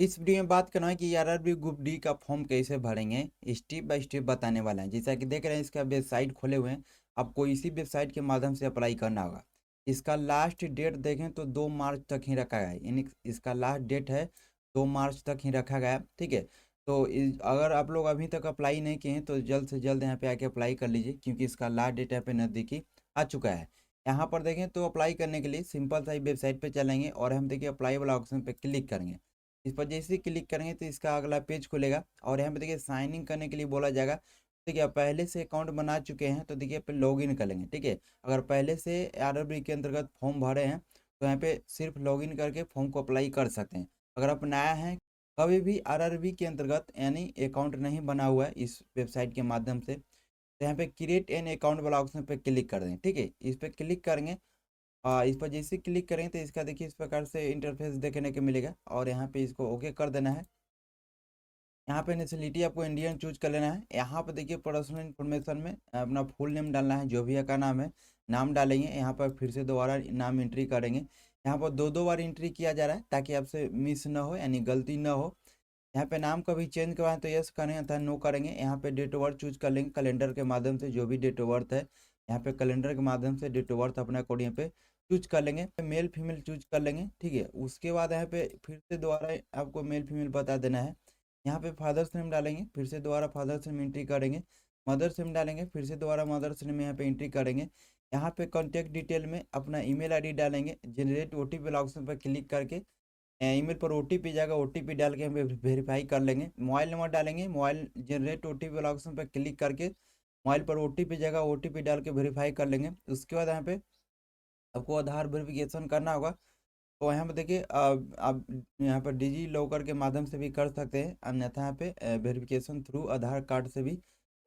इस वीडियो में बात करना है कि आरआरबी ग्रुप डी का फॉर्म कैसे भरेंगे। स्टेप बाय स्टेप बताने वाला है। जैसा कि देख रहे हैं इसका वेबसाइट खोले हुए हैं। आपको इसी वेबसाइट के माध्यम से अप्लाई करना होगा। इसका लास्ट डेट देखें तो 2 मार्च तक ही रखा गया है, यानी इसका लास्ट डेट है 2 मार्च तक ही रखा गया है। ठीक है, तो अगर आप लोग अभी तक अप्लाई नहीं किए हैं तो जल्द से जल्द यहाँ पे आके अप्लाई कर लीजिए, क्योंकि इसका लास्ट डेट यहाँ पे नज़दीकी आ चुका है। यहाँ पर देखें तो अप्लाई करने के लिए सिंपल सा ही वेबसाइट पे चलेंगे और हम देखिए अप्लाई वाला ऑप्शन पे क्लिक करेंगे। इस पर जैसे ही क्लिक करेंगे तो इसका अगला पेज खुलेगा और यहाँ पे देखिए साइन इन करने के लिए बोला जाएगा। देखिए आप पहले से अकाउंट बना चुके हैं तो देखिए पे लॉग इन कर लेंगे। ठीक है, अगर पहले से आरआरबी के अंतर्गत फॉर्म भरे हैं तो यहाँ पे सिर्फ लॉग इन करके फॉर्म को अप्लाई कर सकते हैं। अगर आप नया हैं, कभी भी आरआरबी के अंतर्गत यानी अकाउंट नहीं बना हुआ है इस वेबसाइट के माध्यम से, तो यहाँ पे क्रिएट एन अकाउंट वाला ऑप्शन पे क्लिक कर दें। ठीक है, इस पर क्लिक करेंगे। इस पर जैसे क्लिक करेंगे तो इसका देखिए इस प्रकार से इंटरफेस देखने को मिलेगा और यहाँ पे इसको ओके कर देना है। यहाँ पे नेशनलिटी आपको इंडियन चूज कर लेना है। यहाँ पे देखिए पर्सनल इन्फॉर्मेशन में अपना फुल नेम डालना है, जो भी का नाम है नाम डालेंगे। यहाँ पर फिर से दोबारा नाम एंट्री करेंगे। यहाँ पर दो दो बार एंट्री किया जा रहा है ताकि आपसे मिस ना हो, यानी गलती ना हो। यहाँ पे नाम कभी चेंज करवाएं तो यस करेंगे अथवा नो करेंगे। यहाँ पे डेट ऑफ बर्थ चूज कर लेंगे कैलेंडर के माध्यम से, जो भी डेट ऑफ बर्थ है यहाँ पे कैलेंडर के माध्यम से डेट ऑफ बर्थ अपने अकॉर्डिंग यहाँ पे चूज कर लेंगे। मेल फीमेल चूज कर लेंगे। ठीक है, उसके बाद यहाँ पे फिर से दोबारा आपको मेल फीमेल बता देना है। यहाँ पे फादर्स नेम डालेंगे, फिर से दोबारा फादर्स नेम एंट्री करेंगे। मदर्स नेम डालेंगे, फिर से दोबारा मदर्स नेम यहाँ पे एंट्री करेंगे। यहाँ पे कॉन्टैक्ट डिटेल में अपना ईमेल आईडी डालेंगे। जनरेट ओटीपी वाला ऑप्शन पर क्लिक करके ईमेल पर ओटीपी जाएगा, ओटीपी डाल के हम वेरीफाई कर लेंगे। मोबाइल नंबर डालेंगे, मोबाइल जनरेट ओटीपी वाला ऑप्शन पर क्लिक करके मोबाइल पर ओटीपी जाएगा, ओटीपी डाल के वेरीफाई कर लेंगे। उसके बाद यहाँ पे आपको आधार वेरिफिकेशन करना होगा। तो यहाँ पे देखिए आप यहाँ पर डिजी लॉकर के माध्यम से भी कर सकते हैं, अन्यथा यहाँ पे वेरिफिकेशन थ्रू आधार कार्ड से भी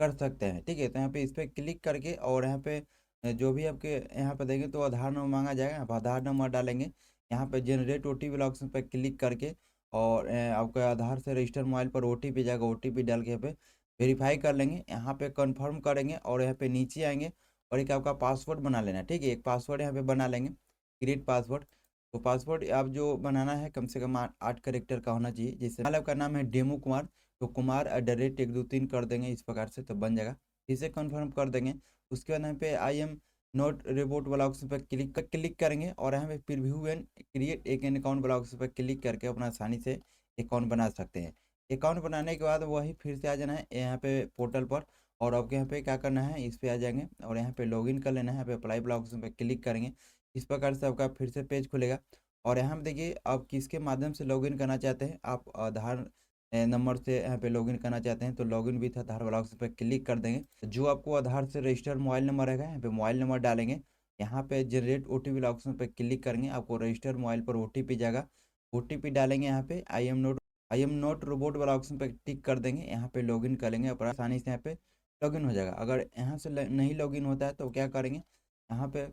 कर सकते हैं। ठीक है, तो यहाँ पे इस पर क्लिक करके और यहाँ पे जो भी आपके यहाँ पे देंगे तो आधार नंबर मांगा जाएगा, यहाँ पर आधार नंबर डालेंगे। यहाँ पे जनरेट ओटीपी वाला ऑप्शन पर क्लिक करके और आपका आधार से रजिस्टर मोबाइल पर ओटीपी जाएगा, ओटीपी डाल के यहाँ पे वेरीफाई कर लेंगे। यहाँ पे कंफर्म करेंगे और यहाँ पे नीचे आएंगे और एक आपका पासवर्ड बना लेना है। ठीक है, एक पासवर्ड यहाँ पे बना लेंगे, क्रिएट पासवर्ड। तो पासवर्ड आप जो बनाना है कम से कम 8 कैरेक्टर का होना चाहिए। जैसे मान लो आपका नाम है डेमो कुमार, तो कुमार @123 कर देंगे, इस प्रकार से तो बन जाएगा। इसे कंफर्म कर देंगे। उसके बाद यहाँ पे आई एम नॉट रोबोट वाला ऑप्शन पर क्लिक करेंगे और यहाँ पे प्रीव्यू एंड क्रिएट एक अकाउंट वाला ऑप्शन पर क्लिक करके अपना आसानी से अकाउंट बना सकते हैं। अकाउंट बनाने के बाद वही फिर से आ जाना है यहाँ पे पोर्टल पर और आपके यहाँ पे क्या करना है, इस पे आ जाएंगे और यहाँ पे लॉगिन कर लेना है। यहाँ पे अप्लाई वाला ऑप्शन पर क्लिक करेंगे। इस प्रकार से आपका फिर से पेज खुलेगा और यहाँ पे देखिए आप किसके माध्यम से लॉगिन करना चाहते हैं। आप आधार नंबर से यहाँ पे लॉगिन करना चाहते हैं तो लॉगिन विथ आधार वाला ऑप्शन पर क्लिक कर देंगे। जो आपको आधार से रजिस्टर्ड मोबाइल नंबर रहेगा यहाँ पे मोबाइल नंबर डालेंगे। यहाँ पे जनरेट ओटीपी वाला ऑप्शन पर क्लिक करेंगे, आपको रजिस्टर्ड मोबाइल पर ओटीपी जाएगा, ओटीपी डालेंगे। यहाँ पे आई एम नॉट रोबोट वाला ऑप्शन पर टिक कर देंगे। यहाँ पे लॉगिन करेंगे और आसानी से यहाँ पे लॉगिन हो जाएगा। अगर यहाँ से नहीं लॉगिन होता है तो क्या करेंगे, यहाँ पे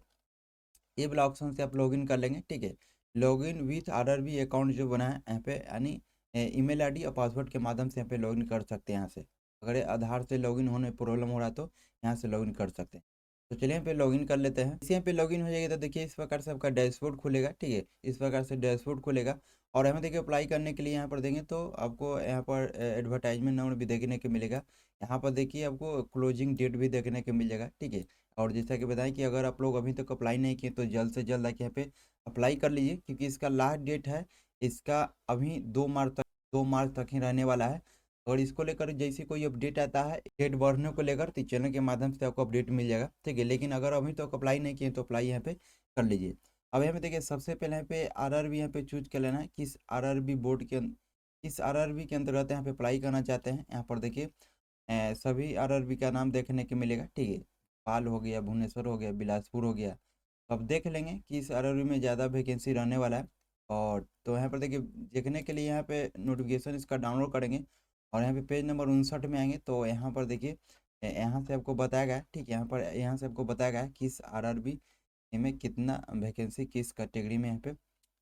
ये वाला ऑप्शन से आप लॉगिन कर लेंगे। ठीक है, लॉगिन विथ आरआरबी अकाउंट जो बना है यहाँ पे, यानी ईमेल आईडी और पासवर्ड के माध्यम से यहाँ पे लॉगिन कर सकते हैं। यहाँ से अगर ये आधार से लॉगिन होने में प्रॉब्लम हो रहा है तो यहाँ से लॉगिन कर सकते हैं। तो चलिए यहाँ पे लॉगिन कर लेते हैं। इसी यहाँ पे लॉगिन हो जाएगा तो देखिए इस प्रकार से आपका डैशबोर्ड खुलेगा। ठीक है, इस प्रकार से डैशबोर्ड खुलेगा और हमें देखिए अप्लाई करने के लिए यहाँ पर देंगे तो आपको यहाँ पर एडवर्टाइजमेंट नंबर भी देखने को मिलेगा। यहाँ पर देखिए आपको क्लोजिंग डेट भी देखने को मिल जाएगा। ठीक है, और जैसा कि बताएं कि अगर आप लोग अभी तक अप्लाई नहीं किए तो जल्द से जल्द आके यहाँ पे अप्लाई कर लीजिए, क्योंकि इसका लास्ट डेट है इसका अभी 2 मार्च तक ही रहने वाला है। और इसको लेकर जैसे कोई अपडेट आता है डेट बढ़ने को लेकर तो चैनल के माध्यम से आपको अपडेट मिल जाएगा। ठीक है, लेकिन अगर अभी तक अप्लाई नहीं किए तो अप्लाई यहाँ पे कर लीजिए। अब यहाँ पे देखिए सबसे पहले यहाँ पे आरआरबी यहाँ पे चूज कर लेना है, किस आरआरबी बोर्ड के किस आरआरबी के अंतर्गत यहाँ पे अप्लाई करना चाहते हैं। यहाँ पर देखिए सभी आरआरबी का नाम देखने को मिलेगा। ठीक है, पाल हो गया, भुवनेश्वर हो गया, बिलासपुर हो गया। तो अब देख लेंगे कि इस आरआरबी में ज़्यादा वैकेंसी रहने वाला है। और तो यहाँ पर देखिए देखने के लिए यहाँ पे नोटिफिकेशन इसका डाउनलोड करेंगे और यहाँ पे पेज नंबर 59 में आएंगे तो यहाँ पर देखिए यहाँ से आपको बताया गया है। ठीक है, यहाँ से आपको बताया गया है किस आरआरबी में कितना वैकेंसी किस कैटेगरी में यहाँ पे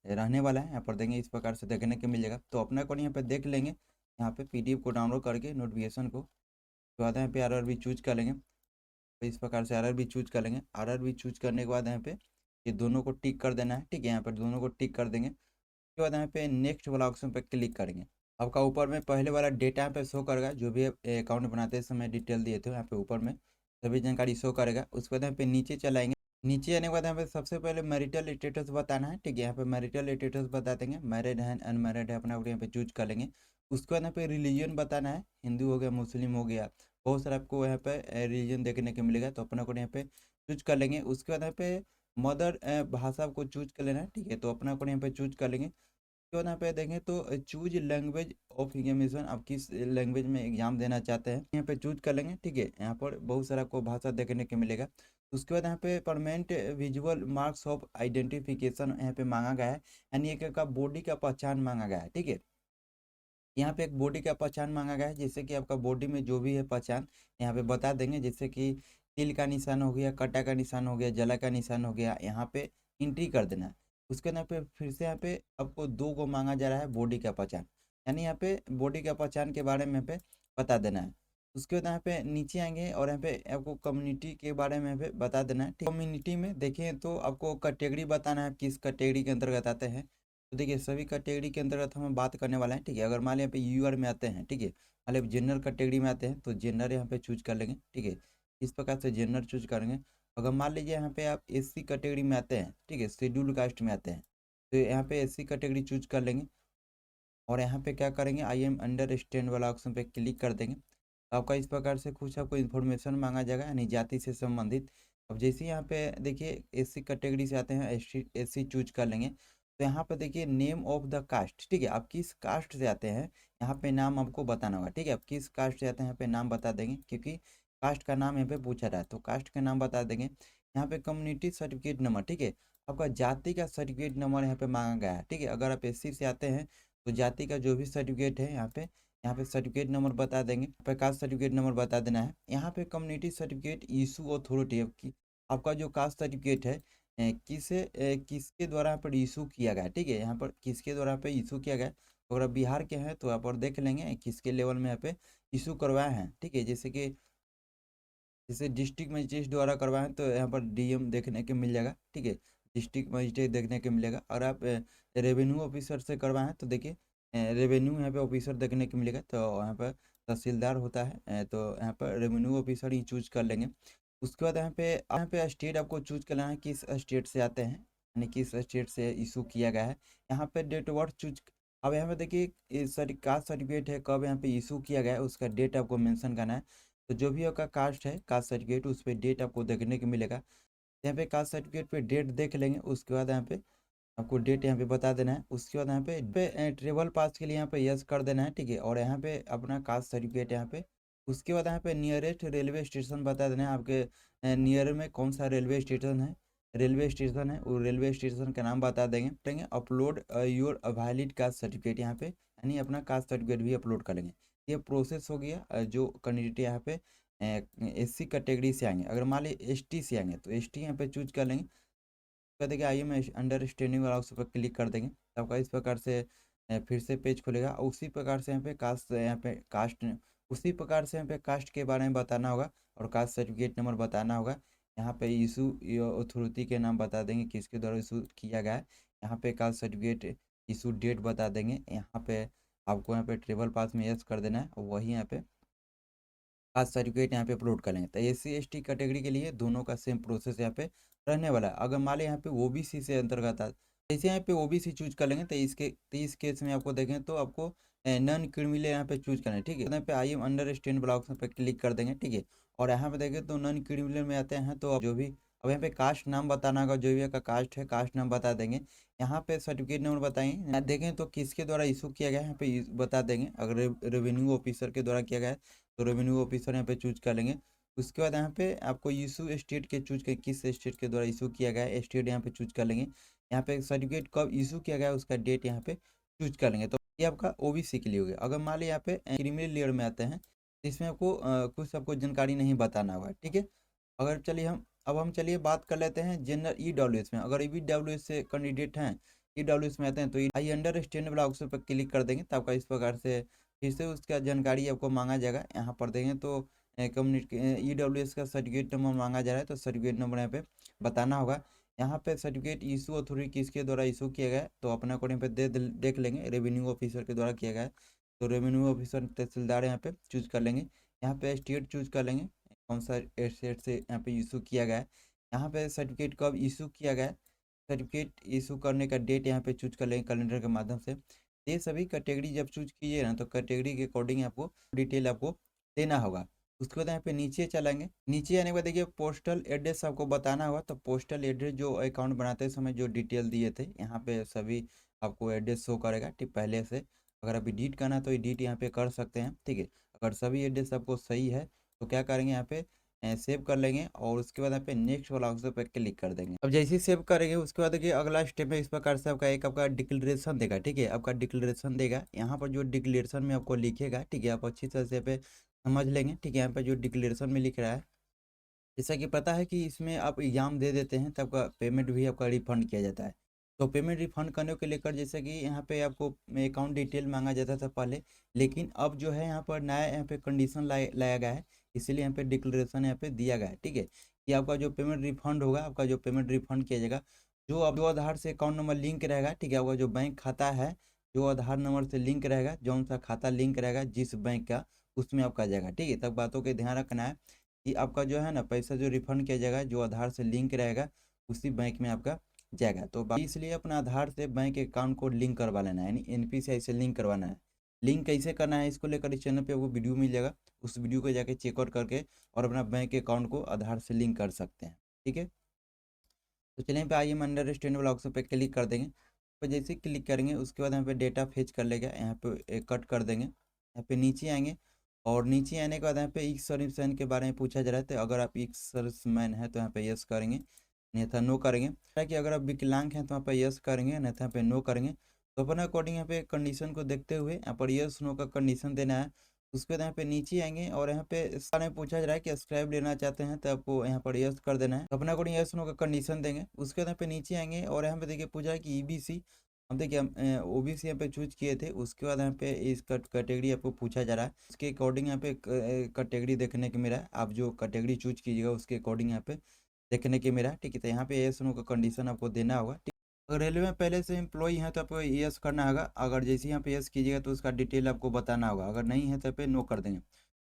रहने वाला है। यहाँ पर देंगे इस प्रकार से देखने को मिल जाएगा। तो अपना अकाउंट यहाँ पे देख लेंगे, यहाँ पे पीडीएफ को डाउनलोड करके नोटिफिकेशन को तो आता है यहाँ पे आरआरबी चूज कर लेंगे। तो इस प्रकार से आरआरबी चूज कर लेंगे। आरआरबी चूज करने के बाद यहाँ पे ये दोनों को टिक कर देना है। ठीक है, यहाँ पर दोनों को टिक कर देंगे। उसके बाद यहाँ पे नेक्स्ट वाला ऑप्शन पे क्लिक करेंगे। आपका ऊपर में पहले वाला डेटा यहाँ पे शो करेगा, जो भी अकाउंट बनाते समय डिटेल दिए थे यहाँ पे ऊपर में सभी जानकारी शो करेगा। उसके बाद यहाँ पे नीचे चलाएंगे। नीचे आने के बाद यहाँ पे सबसे पहले मैरिटल स्टेटस बताना है, ठीक है। यहाँ पे मैरिटल स्टेटस बता देंगे, मैरिड है अनमैरिड है अपना यहाँ पे चूज कर लेंगे। उसके बाद यहाँ पे रिलीजन बताना है, हिंदू हो गया मुस्लिम हो गया, बहुत सारा आपको यहाँ पे रिलीजन देखने को मिलेगा, तो अपना को यहाँ पे चूज कर लेंगे। उसके बाद यहाँ पे मदर भाषा को चूज कर लेना है, ठीक है, तो अपना को यहाँ पे चूज कर लेंगे। उसके बाद यहाँ पे देखें तो चूज लैंग्वेज ऑफ एग्जामिनेशन, आप किस लैंग्वेज में एग्जाम देना चाहते हैं यहाँ पे चूज कर लेंगे, ठीक है। यहाँ पर बहुत सारा को भाषा देखने को मिलेगा। उसके बाद यहाँ पे permanent visual marks of identification यहाँ पे मांगा गया है, यानी एक का बॉडी का पहचान मांगा गया है, ठीक है। यहाँ पे एक बॉडी का पहचान मांगा गया है, जैसे कि आपका बॉडी में जो भी है पहचान यहाँ पे बता देंगे, जैसे कि तिल का निशान हो गया, कटा का निशान हो गया, जला का निशान हो गया, यहाँ पे एंट्री कर देना है। उसके यहाँ पे फिर से यहाँ पे आपको 2 को मांगा जा रहा है बॉडी का पहचान, यानी यहाँ पे बॉडी का पहचान के बारे में यहाँ पे बता देना है। उसके बाद यहाँ पे नीचे आएंगे और यहाँ पे आपको कम्युनिटी के बारे में यहाँ पे बता देना है। कम्युनिटी में देखें तो आपको कैटेगरी बताना है, किस कैटेगरी के अंतर्गत आते हैं। तो देखिए सभी कैटेगरी के अंतर्गत हम बात करने वाले हैं, ठीक है। अगर मान लिया यहाँ पे यूआर में आते हैं, ठीक है, मान लिया जनरल कैटेगरी में आते हैं तो जनरल यहाँ पे चूज कर लेंगे, ठीक है। इस प्रकार से जनरल चूज करेंगे। अगर मान लीजिए यहाँ पे आप एससी कैटेगरी में आते हैं, ठीक है, शेड्यूल कास्ट में आते हैं, तो यहाँ पे एससी कैटेगरी चूज कर लेंगे। और यहाँ पे क्या करेंगे, आई एम अंडरस्टैंड वाला ऑप्शन पे क्लिक कर देंगे। तो आपका इस प्रकार से कुछ आपको इन्फॉर्मेशन मांगा जाएगा, यानी जाति से संबंधित। अब जैसे यहाँ पे देखिए एससी कैटेगरी से आते हैं, एससी चूज कर लेंगे। तो यहाँ पे देखिए नेम ऑफ द कास्ट, ठीक है, आप किस कास्ट से आते हैं यहाँ पे नाम आपको बताना होगा, ठीक है। आप किस कास्ट से आते हैं यहाँ पे नाम बता देंगे, क्योंकि कास्ट का नाम यहाँ पे पूछा रहा है, तो कास्ट का नाम बता देंगे। यहाँ पे कम्युनिटी सर्टिफिकेट नंबर, ठीक है, आपका जाति का सर्टिफिकेट नंबर यहाँ पे मांगा गया है, ठीक है। अगर आप एससी से आते हैं तो जाति का जो भी सर्टिफिकेट है यहाँ पे सर्टिफिकेट नंबर बता देंगे, यहाँ पे कास्ट सर्टिफिकेट नंबर बता देना है। यहाँ पे कम्युनिटी सर्टिफिकेट इशू अथॉरिटी, आपका जो कास्ट सर्टिफिकेट है किसके द्वारा यहाँ पर इशू किया गया है, ठीक है। यहाँ पर किसके द्वारा यहाँ पे इशू किया गया है, तो अगर आप बिहार के हैं तो यहाँ पर देख लेंगे किसके लेवल में यहाँ पे इशू करवाए हैं, ठीक है। जैसे डिस्ट्रिक्ट मजिस्ट्रेट द्वारा करवाएं तो यहाँ पर डीएम देखने को मिल जाएगा, ठीक है, डिस्ट्रिक्ट मजिस्ट्रेट देखने को मिलेगा। और आप रेवेन्यू ऑफिसर से करवाएं तो देखिए रेवेन्यू यहाँ पे ऑफिसर देखने को मिलेगा, तो यहाँ पर तहसीलदार होता है, तो यहाँ पर रेवेन्यू ऑफिसर ही चूज कर लेंगे। उसके बाद यहाँ पे स्टेट आपको चूज करना है, किस स्टेट से आते हैं, यानी किस स्टेट से इशू किया गया है। यहाँ पे डेट ऑफ बर्थ चूज, अब यहाँ पे देखिए कास्ट सर्टिफिकेट है, कब यहाँ पे इशू किया गया है उसका डेट आपको मेंशन करना है। तो जो भी आपका कास्ट है, कास्ट सर्टिफिकेट, उस पर डेट आपको देखने को मिलेगा। यहाँ पे कास्ट सर्टिफिकेट पे डेट देख लेंगे। उसके बाद यहाँ पे आपको डेट यहाँ पे बता देना है। उसके बाद यहाँ पे ट्रेवल पास के लिए यहाँ पे यस कर देना है, ठीक है। और यहाँ पे अपना कास्ट सर्टिफिकेट यहाँ पे, उसके बाद यहाँ पे नियरेस्ट रेलवे स्टेशन बता देना है, आपके नियर में कौन सा रेलवे स्टेशन है वो रेलवे स्टेशन का नाम बता देंगे। Upload your valid caste certificate, यहाँ पे यानी अपना कास्ट सर्टिफिकेट भी अपलोड कर लेंगे। ये प्रोसेस हो गया। जो कैंडिडेट यहाँ पे एससी कैटेगरी से आएंगे, अगर मान लीजिए एसटी से आएंगे तो एसटी यहाँ पे चूज कर लेंगे। कर देंगे आइए मैं अंडरस्टैंडिंग वाला उस पर क्लिक कर देंगे, तो आपका इस प्रकार से फिर से पेज खुलेगा। और उसी प्रकार से यहाँ पे कास्ट उसी प्रकार से यहाँ पे कास्ट के बारे में बताना होगा और कास्ट सर्टिफिकेट नंबर बताना होगा। यहाँ पे इशू अथॉरिटी के नाम बता देंगे, किसके द्वारा इशू किया गया है। यहाँ पे कास्ट सर्टिफिकेट इशू डेट बता देंगे। यहाँ पे आपको यहाँ पे ट्रेवल पास में यस कर देना है, और वही यहाँ पे कास्ट सर्टिफिकेट यहाँ पे अपलोड कर लेंगे। तो एससी एसटी कैटेगरी के लिए दोनों का सेम प्रोसेस यहाँ पे रहने वाला है। अगर मान लें यहाँ पे ओबीसी से अंतर्गत जैसे यहाँ पे ओबीसी चूज कर लेंगे, तो इस केस में आपको देखें तो आपको नॉन क्रिमिनल यहाँ पे चूज करना है, ठीक है। यहाँ पे आई एम अंडरस्टैंड वाला ऑप्शन पे क्लिक कर देंगे, ठीक है। और यहाँ पे देखें तो नॉन क्रिमिनल में आते हैं, तो जो भी अब यहाँ पे कास्ट नाम बताना होगा, जो भी का कास्ट है कास्ट नाम बता देंगे। यहाँ पे सर्टिफिकेट नंबर बताएंगे, देखें तो किसके द्वारा इशू किया गया है यहाँ पे बता देंगे। अगर रेवेन्यू ऑफिसर के द्वारा किया गया है तो रेवेन्यू ऑफिसर यहाँ पे चूज कर लेंगे। उसके बाद यहाँ पे आपको इशू स्टेट के चूज कर, किस स्टेट के द्वारा इशू किया गया है स्टेट यहाँ पे चूज कर लेंगे। यहाँ पे सर्टिफिकेट कब इशू किया गया है उसका डेट यहाँ पे चूज कर लेंगे। तो ये आपका ओबीसी के लिए हो गया। अगर मान लीजिए यहाँ पे क्रिमिनल लेयर में आते हैं तो इसमें आपको कुछ आपको जानकारी नहीं बताना होगा, ठीक है। अगर चलिए हम चलिए बात कर लेते हैं जनरल ईडब्ल्यूएस में। अगर ईडब्ल्यूएस से कैंडिडेट हैं, ईडब्ल्यूएस में आते हैं, तो आई अंडरस्टैंड वाला ऑप्शन पर क्लिक कर देंगे, तो आपका इस प्रकार से फिर से उसका जानकारी आपको मांगा जाएगा। यहाँ पर देंगे तो कम्युनिटी ईडब्ल्यूएस का सर्टिफिकेट नंबर मांगा जा रहा है, तो सर्टिफिकेट नंबर यहाँ पे बताना होगा। यहाँ पे सर्टिफिकेट इशू अथॉरिटी किसके द्वारा इशू किया गया है, तो अपने अकॉर्डिंग पे देख लेंगे, रेवेन्यू ऑफिसर के द्वारा किया गया है। तो रेवेन्यू ऑफिसर तहसीलदार यहाँ पे चूज कर लेंगे। यहाँ पे स्टेट चूज कर लेंगे, कौन सा स्टेट से यहाँ पे इशू किया गया है। यहाँ पे सर्टिफिकेट कब इशू किया गया है, सर्टिफिकेट इशू करने का डेट यहाँ पे चूज कर लेंगे कैलेंडर के माध्यम से। ये सभी कैटेगरी जब चूज कीजिए ना, तो कैटेगरी के अकॉर्डिंग आपको डिटेल आपको देना होगा। उसके बाद यहाँ पे नीचे चलेंगे, नीचे आने के बाद देखिए पोस्टल एड्रेस आपको बताना होगा। तो पोस्टल एड्रेस जो अकाउंट बनाते समय जो डिटेल दिए थे, यहाँ पे सभी आपको एड्रेस शो करेगा ठीक पहले से। अगर आप एडिट करना है तो एडिट यहाँ पे कर सकते हैं, ठीक है। अगर सभी एड्रेस आपको सही है तो क्या करेंगे, यहाँ पे सेव कर लेंगे और उसके बाद यहाँ पे नेक्स्ट वाला ऑप्शन पे क्लिक कर देंगे। अब जैसे ही सेव करेंगे उसके बाद देखिए अगला स्टेप में इस प्रकार से आपका एक आपका डिक्लेरेशन देगा, ठीक है। आपका डिक्लेरेशन देगा, यहाँ पर जो डिक्लेरेशन में आपको लिखेगा, ठीक है, आप अच्छी तरह से पे समझ लेंगे, ठीक है। यहाँ पे जो डिक्लेरेशन में लिख रहा है, जैसा कि पता है कि इसमें आप एग्जाम दे देते हैं तब आपका पेमेंट भी आपका रिफंड किया जाता है। तो पेमेंट रिफंड करने को लेकर जैसे कि यहाँ पे आपको अकाउंट डिटेल मांगा जाता था पहले, लेकिन अब जो है यहाँ पर नया यहाँ पे कंडीशन लाया गया है, इसीलिए यहाँ पे डिक्लेरेशन यहाँ पे दिया गया है, ठीक है। कि आपका जो पेमेंट रिफंड होगा, आपका जो पेमेंट रिफंड किया जाएगा, जो आधार से अकाउंट नंबर लिंक रहेगा, ठीक है। आपका जो बैंक खाता है, जो आधार नंबर से लिंक रहेगा, जौन सा खाता लिंक रहेगा जिस बैंक का, उसमें आपका जाएगा, ठीक है। तब बातों का ध्यान रखना है कि आपका जो है ना पैसा जो रिफंड किया जाएगा, जो आधार से लिंक रहेगा उसी बैंक में आपका जाएगा। तो इसलिए अपना आधार से बैंक अकाउंट को लिंक करवा लेना है, यानी एनपीसीआई से लिंक करवाना है। लिंक कैसे करना है इसको लेकर इस चैनल पे आपको वीडियो मिल जाएगा, उस वीडियो को जाके चेकआउट करके और अपना बैंक अकाउंट को आधार से लिंक कर सकते हैं, ठीक है। तो चलिए पे आइए हम अंडरस्टैंड वाला ऑप्शन पे क्लिक कर देंगे। तो जैसे क्लिक करेंगे उसके बाद यहाँ पे डेटा फेच कर लेगा, यहाँ पे कट कर देंगे। यहाँ पे नीचे आएंगे और नीचे आने के बाद यहाँ पे ई सर्विसमैन के बारे में पूछा जा रहा है। तो अगर आप ई सर्विसमैन है तो यहाँ पे यस करेंगे, नहीं था नो करेंगे। ताकि अगर आप विकलांग हैं तो यहाँ पे यस करेंगे, नहीं था यहाँ पे नो करेंगे। तो अपने अकॉर्डिंग यहाँ पे कंडीशन को देखते हुए यहाँ पर यस नो का कंडीशन देना है। उसके बाद यहाँ पे नीचे आएंगे और यहाँ पे इस बारे में पूछा जा रहा है कि सब्सक्राइब लेना चाहते हैं तो आपको यहाँ पर यस कर देना है। तो अपने अकॉर्डिंग यस नो का कंडीशन देंगे। उसके बाद यहाँ पे नीचे आएंगे और यहाँ पे देखिए पूछा है कि ईबीसी, हम देखिए हम ओबीसी यहाँ पे चूज किए थे। उसके बाद यहाँ पे इस कैटेगरी आपको पूछा जा रहा है, उसके अकॉर्डिंग यहाँ पे कैटेगरी देखने के मिला है। आप जो कैटेगरी चूज कीजिएगा उसके अकॉर्डिंग यहाँ पे देखने के मिला है, ठीक है। तो यहाँ पे यस नो का कंडीशन आपको देना होगा, ठीक। अगर रेलवे में पहले से एम्प्लॉय है तो आपको यस करना होगा। अगर जैसे यहाँ पे यस कीजिएगा तो उसका डिटेल आपको बताना होगा, अगर नहीं है तो पे नो कर देंगे।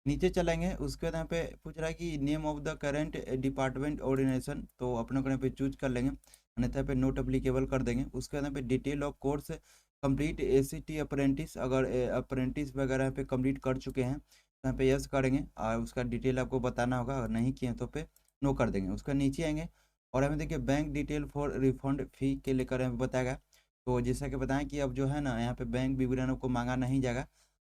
नीचे चलेंगे उसके बाद यहाँ पे पूछ रहा है कि name of the current department ordination, तो अपने को यहाँ पे चूज कर लेंगे, अन्यथा पे नोट अप्लीकेबल कर देंगे। उसके बाद यहाँ पे detail of course complete ACT apprentice, अगर अप्रेंटिस वगैरह यहाँ पे कंप्लीट कर चुके हैं तो यहाँ पे यस करेंगे और उसका डिटेल आपको बताना होगा, अगर नहीं किए तो पे नो कर देंगे। उसका नीचे आएंगे और हमें देखिए बैंक डिटेल फॉर रिफंड फी के लेकर हमें बताएगा। तो जैसा कि बताएं कि अब जो है ना यहाँ पे बैंक विवरण को मांगा नहीं जाएगा,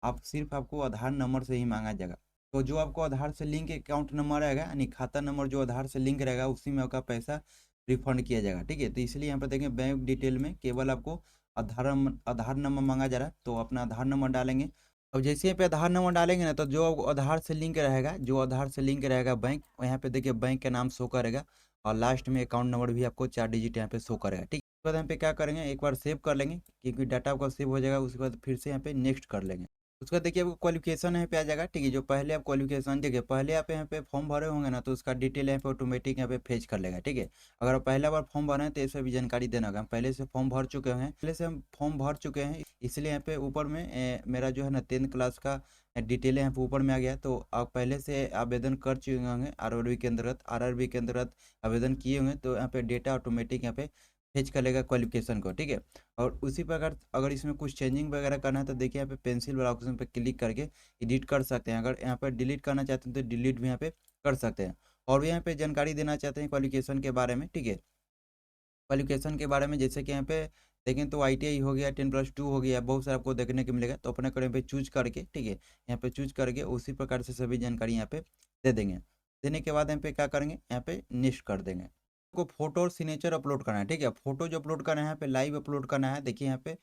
आप सिर्फ आपको आधार नंबर से ही मांगा जाएगा। तो जो आपको आधार से लिंक अकाउंट नंबर रहेगा, यानी खाता नंबर जो आधार से लिंक रहेगा, उसी में आपका पैसा रिफंड किया जाएगा, ठीक है। तो इसलिए यहाँ पर देखें बैंक डिटेल में केवल आपको आधार नंबर मांगा जा रहा है, तो अपना आधार नंबर डालेंगे। अब जैसे यहाँ पे आधार नंबर डालेंगे ना, तो जो आधार से लिंक रहेगा, जो आधार से लिंक रहेगा बैंक, यहाँ पे देखिए बैंक का नाम शो करेगा और लास्ट में अकाउंट नंबर भी आपको 4 डिजिट यहाँ पे शो करेगा, ठीक। उसके बाद यहाँ पे क्या करेंगे, एक बार सेव कर लेंगे क्योंकि डाटा आपका सेव हो जाएगा। उसके बाद फिर से यहाँ पे नेक्स्ट कर लेंगे। उसका देखिए आपको क्वालिफिकेशन यहाँ पे आ जाएगा, ठीक है। जो पहले आप क्वालिफिकेशन देखिए, पहले आप यहाँ पे फॉर्म भरे होंगे ना, तो उसका डिटेल यहाँ पे ऑटोमेटिक यहाँ पे फेच कर लेगा, ठीक है। अगर आप पहला बार फॉर्म भरे हैं तो इसमें भी जानकारी देना होगा। हम पहले से फॉर्म भर चुके हैं, पहले से हम फॉर्म भर चुके हैं, इसलिए यहाँ पे ऊपर में मेरा जो है ना 10th क्लास का डिटेल यहाँ पे ऊपर में आ गया। तो आप पहले से आवेदन कर चुके होंगे आरआरबी के अंतर्गत आवेदन किए होंगे, तो यहाँ पे डेटा ऑटोमेटिक यहाँ पे फेच कर लेगा क्वालिफिकेशन को, ठीक है। और उसी प्रकार अगर इसमें कुछ चेंजिंग वगैरह करना है तो देखिए यहाँ पे पेंसिल वाला ऑप्शन पे क्लिक करके एडिट कर सकते हैं। अगर यहाँ पर डिलीट करना चाहते हैं तो डिलीट भी यहाँ पे कर सकते हैं। और भी यहाँ पे जानकारी देना चाहते हैं क्वालिफिकेशन के बारे में, ठीक है। क्वालिफिकेशन के बारे में जैसे कि यहाँ पे देखें तो आईटीआई हो गया, 10+2 हो गया, बहुत सारा आपको देखने को मिलेगा। तो अपने कड़े पे चूज करके, ठीक है, यहाँ पे चूज करके उसी प्रकार से सभी जानकारी यहाँ पे दे देंगे। देने के बाद यहाँ पे क्या करेंगे, यहाँ पे नेक्स्ट कर देंगे। को फोटो और सिग्नेचर अपलोड करना है, ठीक है। फोटो जो अपलोड करना है यहाँ पे लाइव अपलोड करना है। देखिए यहाँ पे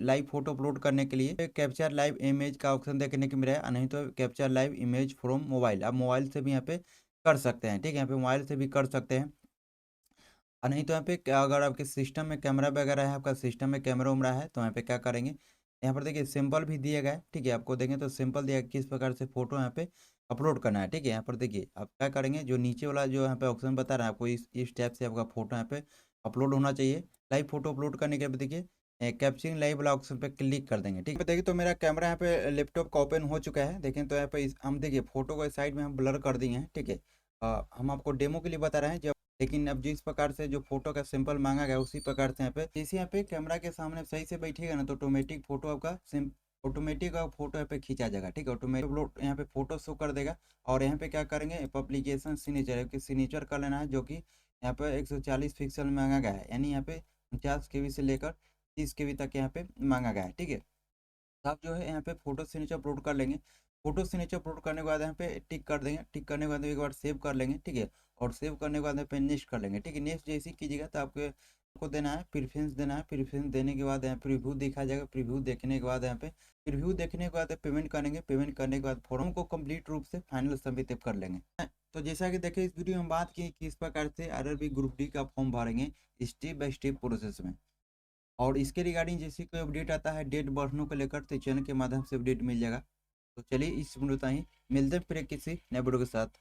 लाइव फोटो अपलोड करने के लिए कैप्चर लाइव इमेज का ऑप्शन देखने को मिला है, नहीं तो capture live image from mobile, आप मोबाइल से भी यहाँ पे कर सकते हैं, ठीक है। यहाँ पे मोबाइल से भी कर सकते हैं। और नहीं तो यहाँ पे अगर आपके सिस्टम में कैमरा वगैरह है, आपका सिस्टम में कैमरा उमरा है, तो यहाँ पे क्या करेंगे, यहाँ पर देखिए सिंपल भी दिया गया है, ठीक है। आपको देखें तो सिंपल दिया है किस प्रकार से फोटो यहाँ पे अपलोड करना है, ठीक है। यहाँ पर देखिए आप क्या करेंगे, जो नीचे वाला जो यहाँ पे ऑप्शन बता रहा है आपको, इस टाइप से आपका फोटो यहाँ पे अपलोड होना चाहिए। लाइव फोटो अपलोड करने के बाद देखिए कैप्चरिंग लाइव वाला ऑप्शन पे क्लिक कर देंगे, ठीक है। देखिए तो मेरा कैमरा यहाँ पे लैपटॉप का ओपन हो चुका है। देखें तो यहाँ पे हम देखिए फोटो को साइड में हम ब्लर कर दिए हैं, ठीक है। हम आपको डेमो के लिए बता रहे हैं जब, लेकिन अब जिस प्रकार से जो फोटो का सिंपल मांगा गया उसी प्रकार से यहाँ पे जैसे यहाँ पे कैमरा के सामने सही से बैठेगा ना, तो ऑटोमेटिक फोटो आपका ऑटोमेटिक फोटो यहाँ पे खींचा जाएगा, ठीक है। ऑटोमेटिक अपलोड यहाँ पे फोटो शो कर देगा। और यहाँ पे क्या करेंगे, पब्लिकेशन सिग्नेचर कि सिग्नेचर कर लेना है, जो कि यहाँ पे 140 पिक्सल मांगा गया है, यानी यहाँ पे 50 KB से लेकर 30 KB तक यहाँ पे मांगा गया है, ठीक है। तो आप जो है यहाँ पे फोटो सिग्नेचर अपलोड कर लेंगे। फोटो सिग्नेचर अपलोड करने के बाद यहाँ पे टिक कर देंगे। टिक करने के बाद एक बार सेव कर लेंगे, ठीक है। और सेव करने के बाद यहाँ पे नेक्स्ट कर लेंगे, ठीक है। नेक्स्ट जैसे ही कीजिएगा तो आपको देना है प्रेफरेंस देना है। प्रेफरेंस देने के बाद यहाँ प्रीव्यू दिखा जाएगा। प्रीव्यू देखने के बाद यहाँ पे प्रीव्यू देखने के बाद पेमेंट करेंगे। पेमेंट करने के बाद फॉर्म को कंप्लीट रूप से फाइनल सबमिट कर लेंगे। तो जैसा कि देखिए इस वीडियो में बात की किस प्रकार से आरआरबी ग्रुप डी का फॉर्म भरेंगे स्टेप बाय स्टेप प्रोसेस में। और इसके रिगार्डिंग जैसे कोई अपडेट आता है डेट बढ़ने को लेकर, तो चैनल के माध्यम से अपडेट मिल जाएगा। तो चलिए इस वीडियो तक ही मिलते हैं फिर किसी नए वीडियो के साथ।